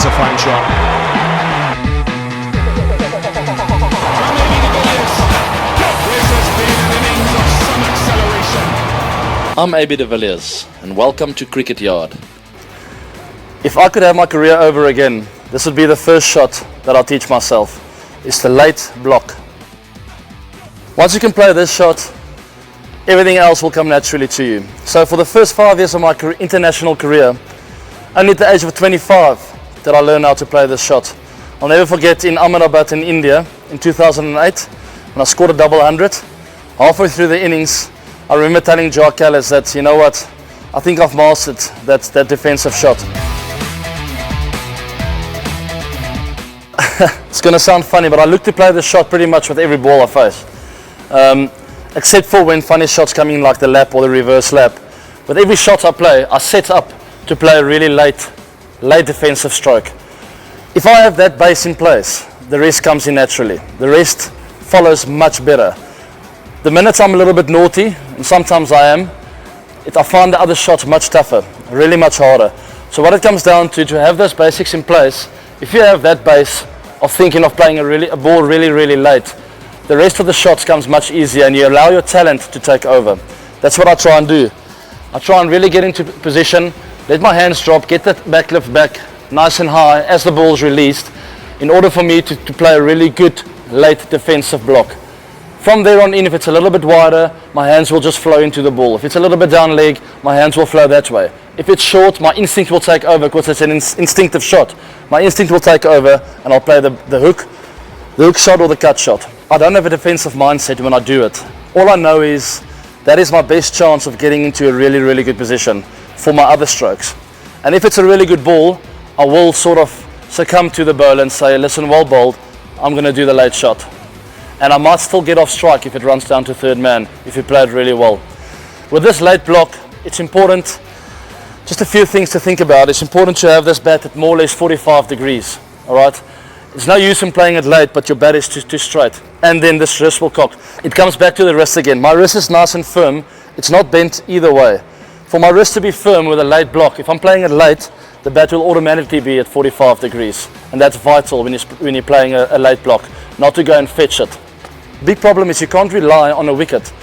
That's a fine shot. This has been an innings of some acceleration. I'm AB de Villiers, and welcome to Cricket Yard. If I could have my career over again, this would be the first shot that I'll teach myself. It's the late block. Once you can play this shot, everything else will come naturally to you. So for the first 5 years of my international career, only at the age of 25 did I learn how to play this shot. I'll never forget in Ahmedabad in India in 2008 when I scored a double 100. Halfway through the innings, I remember telling Jock Ellis that, you know what, I think I've mastered that defensive shot. It's going to sound funny, but I look to play this shot pretty much with every ball I face. Except for when funny shots come in like the lap or the reverse lap. With every shot I play, I set up to play a really late defensive stroke. If I have that base in place, the rest comes in naturally. The rest follows much better. The minute I'm a little bit naughty, and sometimes I am, I find the other shots much tougher, really much harder. So what it comes down to have those basics in place, if you have that base of thinking of playing a ball really late, the rest of the shots comes much easier and you allow your talent to take over. That's what I try and do. I try and really get into position, let my hands drop, get that back lift back nice and high as the ball's released in order for me to play a really good late defensive block. From there on in, if it's a little bit wider, my hands will just flow into the ball. If it's a little bit down leg, my hands will flow that way. If it's short, my instinct will take over because it's an instinctive shot. My instinct will take over and I'll play the hook shot or the cut shot. I don't have a defensive mindset when I do it. All I know is that is my best chance of getting into a really good position for my other strokes. And if it's a really good ball, I will sort of succumb to the bowler and say, listen, well bowled, I'm going to do the late shot. And I might still get off strike if it runs down to third man, if you play it really well. With this late block, it's important, just a few things to think about. It's important to have this bat at more or less 45 degrees, all right? It's no use in playing it late, but your bat is too straight. And then this wrist will cock. It comes back to the wrist again. My wrist is nice and firm. It's not bent either way. For my wrist to be firm with a late block, if I'm playing it late, the bat will automatically be at 45 degrees. And that's vital when you're playing a late block, not to go and fetch it. Big problem is you can't rely on a wicket,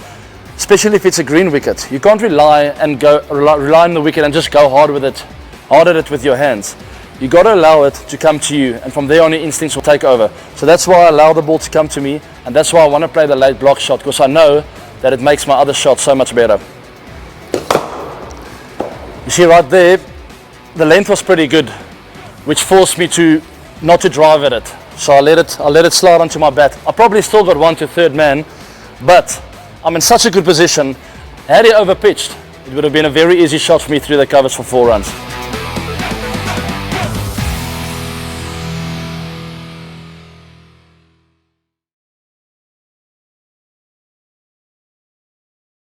especially if it's a green wicket. You can't rely on the wicket and just go hard at it with your hands. You got to allow it to come to you, and from there on your instincts will take over. So that's why I allow the ball to come to me, and that's why I want to play the late block shot, because I know that it makes my other shots so much better. You see right there, the length was pretty good, which forced me not to drive at it. So I let it slide onto my bat. I probably still got one to third man, but I'm in such a good position. Had he overpitched, it would have been a very easy shot for me through the covers for 4 runs.